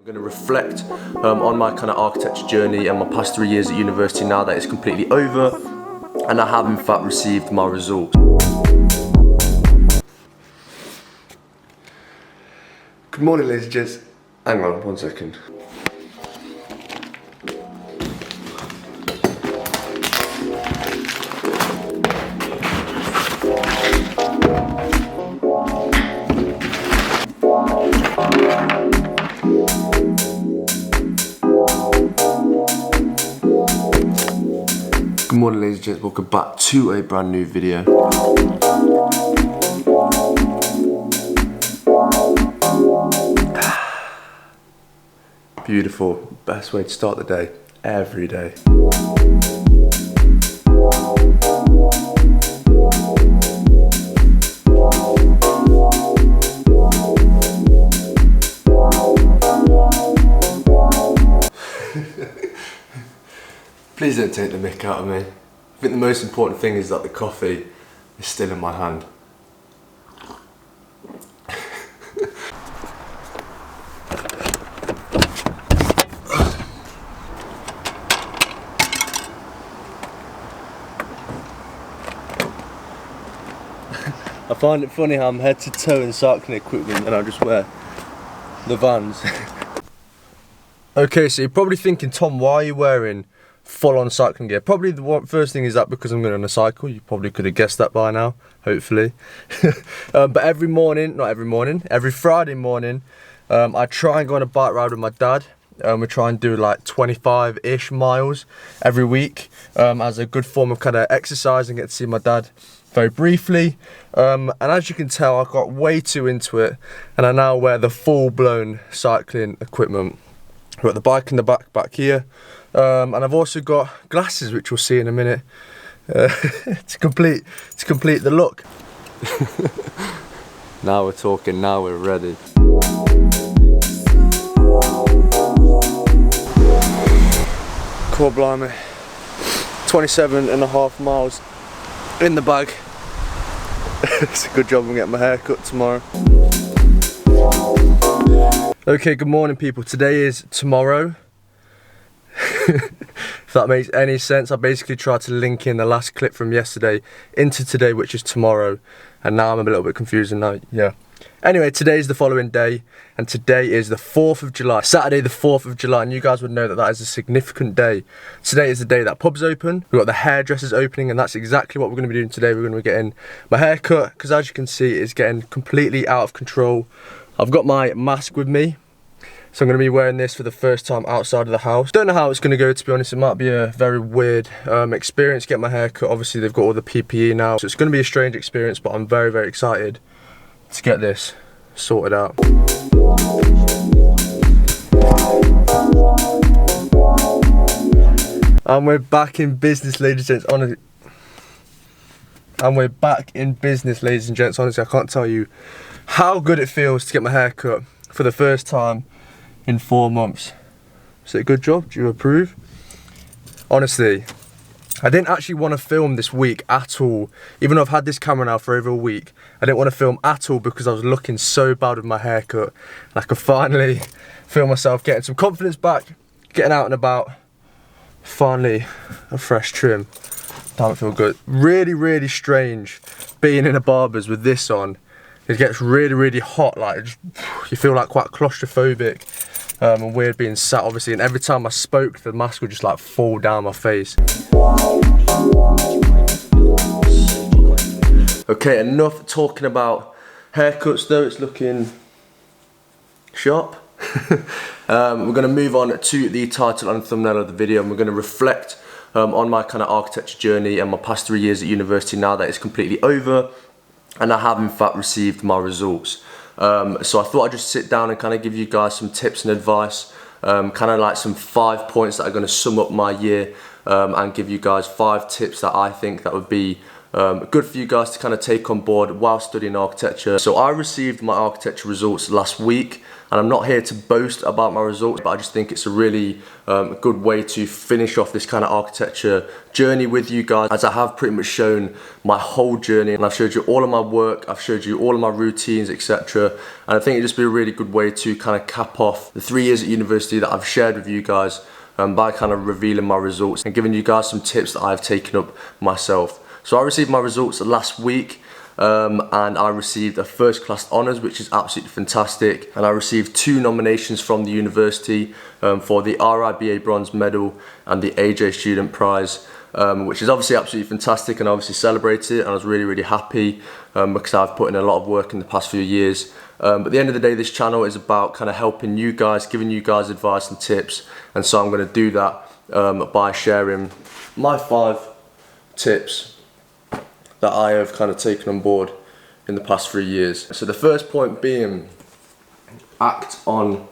I'm going to reflect on my kind of architecture journey and my past 3 years at university now that it's completely over, and I have in fact received my results. Good morning, ladies and gents. Hang on 1 second. Good morning, ladies and gents, welcome back to a brand new video. Beautiful, best way to start the day, every day. Please don't take the mick out of me. I think the most important thing is that the coffee is still in my hand. I find it funny how I'm head to toe in cycling equipment and I just wear the Vans. Okay, so you're probably thinking, Tom, why are you wearing full-on cycling gear? Probably the first thing is that because I'm going on a cycle. You probably could have guessed that by now, hopefully. But every morning, not every morning, every Friday morning, I try and go on a bike ride with my dad. We try and do like 25-ish miles every week as a good form of kind of exercise and get to see my dad very briefly. And as you can tell, I got way too into it and I now wear the full-blown cycling equipment. I've got the bike in the back here. And I've also got glasses, which we'll see in a minute, to complete the look. Now we're talking, now we're ready. Cool, blimey. 27.5 miles in the bag. It's a good job I'm getting my hair cut tomorrow. Okay, good morning people. Today is tomorrow. If that makes any sense, I basically tried to link in the last clip from yesterday into today, which is tomorrow, and now I'm a little bit confused and now, yeah. Anyway, today is the following day, and today is the 4th of July, Saturday the 4th of July, and you guys would know that that is a significant day. Today is the day that pubs open, we've got the hairdressers opening, and that's exactly what we're going to be doing today. We're going to be getting my hair cut, because as you can see, it's getting completely out of control. I've got my mask with me. So I'm going to be wearing this for the first time outside of the house. Don't know how it's going to go, to be honest. It might be a very weird experience to get my hair cut. Obviously they've got all the PPE now, so it's going to be a strange experience, but I'm very, very excited to get this sorted out. And we're back in business, ladies and gents. Honestly, and we're back in business, ladies and gents. Honestly, I can't tell you how good it feels to get my hair cut for the first time in 4 months. Is it a good job? Do you approve? Honestly, I didn't actually want to film this week at all. Even though I've had this camera now for over a week, I didn't want to film at all because I was looking so bad with my haircut. And I could finally feel myself getting some confidence back, getting out and about. Finally, a fresh trim. Damn, it feels good. Really, really strange being in a barber's with this on. It gets really, really hot, like you feel like quite claustrophobic and weird being sat, obviously, and every time I spoke the mask would just like fall down my face. Okay, enough talking about haircuts though, it's looking sharp. We're going to move on to the title and thumbnail of the video, and we're going to reflect on my kind of architecture journey and my past 3 years at university now that it's completely over. And I have in fact received my results. So I thought I'd just sit down and kind of give you guys some tips and advice, kind of like some 5 points that are going to sum up my year, and give you guys 5 tips that I think that would be good for you guys to kind of take on board while studying architecture. So I received my architecture results last week, and I'm not here to boast about my results, but I just think it's a really good way to finish off this kind of architecture journey with you guys, as I have pretty much shown my whole journey, and I've showed you all of my work, I've showed you all of my routines, etc. And I think it'd just be a really good way to kind of cap off the 3 years at university that I've shared with you guys by kind of revealing my results and giving you guys some tips that I've taken up myself. So I received my results last week, and I received a first class honours, which is absolutely fantastic, and I received 2 nominations from the university for the RIBA Bronze Medal and the AJ Student Prize, which is obviously absolutely fantastic, and I obviously celebrated it, and I was really happy because I've put in a lot of work in the past few years. But at the end of the day, this channel is about kind of helping you guys, giving you guys advice and tips, and so I'm going to do that by sharing my 5 tips that I have kind of taken on board in the past 3 years. So the first point being, act on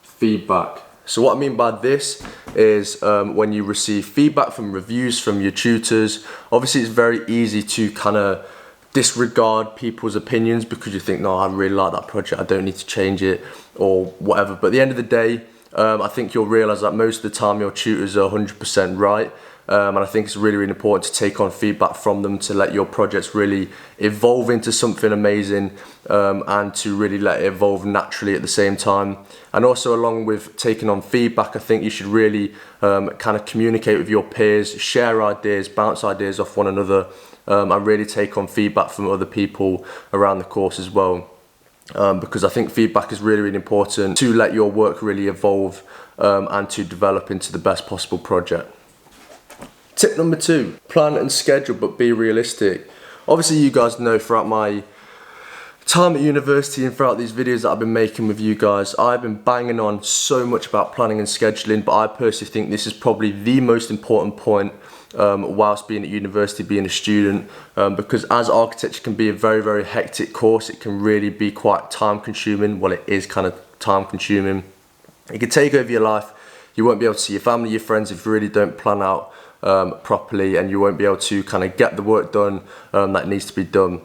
feedback. So what I mean by this is when you receive feedback from reviews from your tutors, obviously it's very easy to kind of disregard people's opinions because you think, no, I really like that project, I don't need to change it or whatever. But at the end of the day, I think you'll realise that most of the time your tutors are 100% right. And I think it's really important to take on feedback from them to let your projects really evolve into something amazing, and to really let it evolve naturally at the same time. And also, along with taking on feedback, I think you should really kind of communicate with your peers, share ideas, bounce ideas off one another, and really take on feedback from other people around the course as well. Because I think feedback is really important to let your work really evolve and to develop into the best possible project. Tip number 2, plan and schedule, but be realistic. Obviously you guys know throughout my time at university and throughout these videos that I've been making with you guys, I've been banging on so much about planning and scheduling, but I personally think this is probably the most important point whilst being at university, being a student, because as architecture can be a very hectic course, it can really be quite time consuming. Well, it is kind of time consuming. It can take over your life. You won't be able to see your family, your friends if you really don't plan out properly, and you won't be able to kind of get the work done that needs to be done.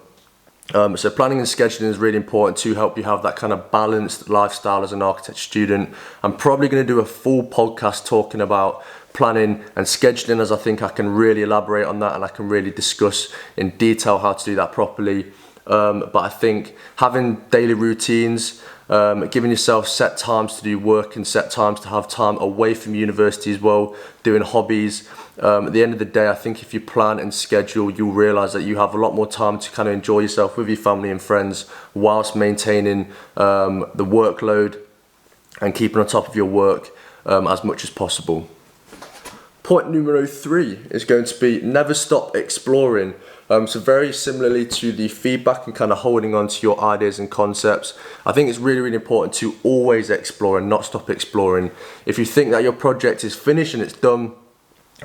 So planning and scheduling is really important to help you have that kind of balanced lifestyle as an architecture student. I'm probably going to do a full podcast talking about planning and scheduling, as I think I can really elaborate on that and I can really discuss in detail how to do that properly. But I think having daily routines, giving yourself set times to do work and set times to have time away from university as well, doing hobbies. At the end of the day, I think if you plan and schedule, you'll realise that you have a lot more time to kind of enjoy yourself with your family and friends whilst maintaining the workload and keeping on top of your work as much as possible. Point numero 3 is going to be never stop exploring. So very similarly to the feedback and kind of holding on to your ideas and concepts, I think it's really important to always explore and not stop exploring. If you think that your project is finished and it's done,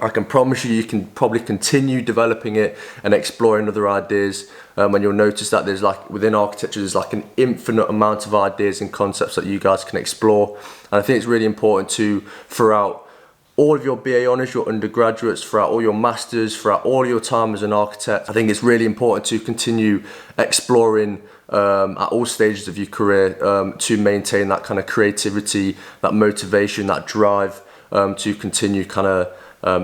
I can promise you can probably continue developing it and exploring other ideas, and you'll notice that there's like within architecture there's like an infinite amount of ideas and concepts that you guys can explore. And I think it's really important to, throughout all of your BA honours, your undergraduates, throughout all your masters, throughout all your time as an architect, I think it's really important to continue exploring at all stages of your career to maintain that kind of creativity, that motivation, that drive to continue kind of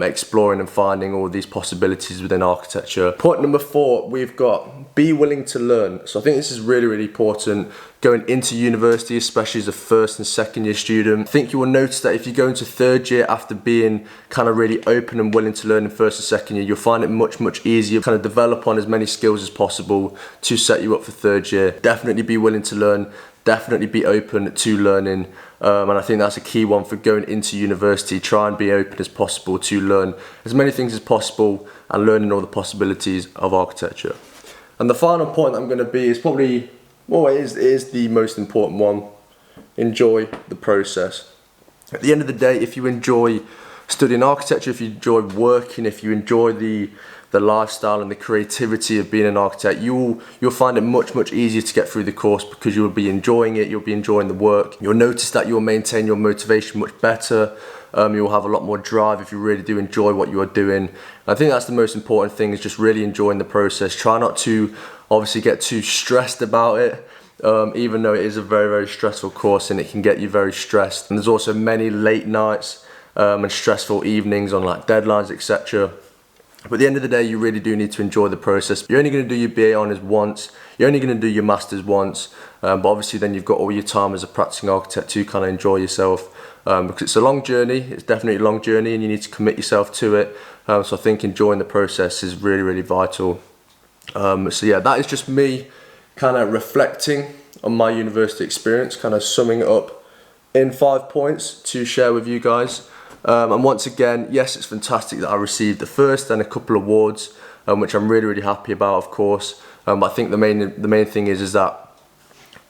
exploring and finding all these possibilities within architecture. Point number 4, we've got be willing to learn. So I think this is really important going into university, especially as a first and second year student. I think you will notice that if you go into third year after being kind of really open and willing to learn in first and second year, you'll find it much easier to kind of develop on as many skills as possible to set you up for third year. Definitely be willing to learn. Definitely be open to learning, and I think that's a key one for going into university. Try and be open as possible to learn as many things as possible and learning all the possibilities of architecture. And the final point I'm going to be is probably, well, it is the most important one. Enjoy the process. At the end of the day, if you enjoy studying architecture, if you enjoy working, if you enjoy the lifestyle and the creativity of being an architect, you'll find it much easier to get through the course, because you'll be enjoying it, you'll be enjoying the work. You'll notice that you'll maintain your motivation much better. You'll have a lot more drive if you really do enjoy what you are doing. I think that's the most important thing, is just really enjoying the process. Try not to obviously get too stressed about it, even though it is a very stressful course and it can get you very stressed. And there's also many late nights and stressful evenings on like deadlines, etc. But at the end of the day, you really do need to enjoy the process. You're only going to do your BA honours once, you're only going to do your masters once, but obviously then you've got all your time as a practicing architect to kind of enjoy yourself, because it's a long journey. It's definitely a long journey and you need to commit yourself to it. So I think enjoying the process is really vital. So yeah, that is just me kind of reflecting on my university experience, kind of summing it up in 5 points to share with you guys. And once again, yes, it's fantastic that I received the first and a couple of awards, which I'm really happy about, of course. But I think the main thing is that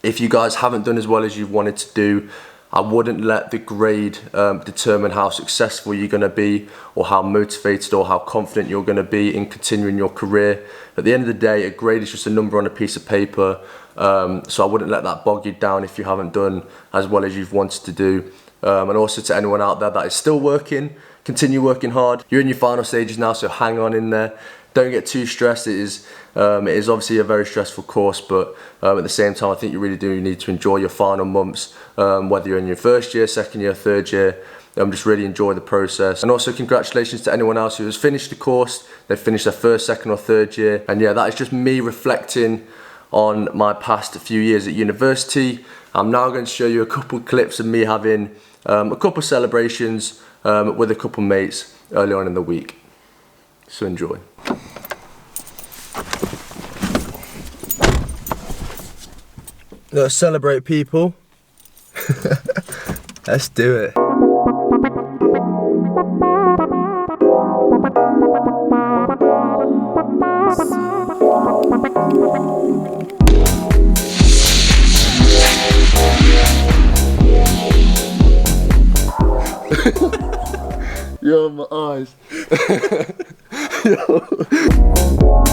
if you guys haven't done as well as you wanted to do, I wouldn't let the grade determine how successful you're going to be, or how motivated or how confident you're going to be in continuing your career. At the end of the day, a grade is just a number on a piece of paper, so I wouldn't let that bog you down if you haven't done as well as you've wanted to do. And also to anyone out there that is still working, continue working hard. You're in your final stages now, so hang on in there. Don't get too stressed. It is obviously a very stressful course, but at the same time, I think you really do need to enjoy your final months, whether you're in your first year, second year, third year. Just really enjoy the process. And also congratulations to anyone else who has finished the course. They've finished their first, second or third year. And yeah, that is just me reflecting on my past few years at university. I'm now going to show you a couple clips of me having a couple celebrations with a couple mates early on in the week. So enjoy. Let's celebrate, people. Let's do it. Yo, my eyes. Yo.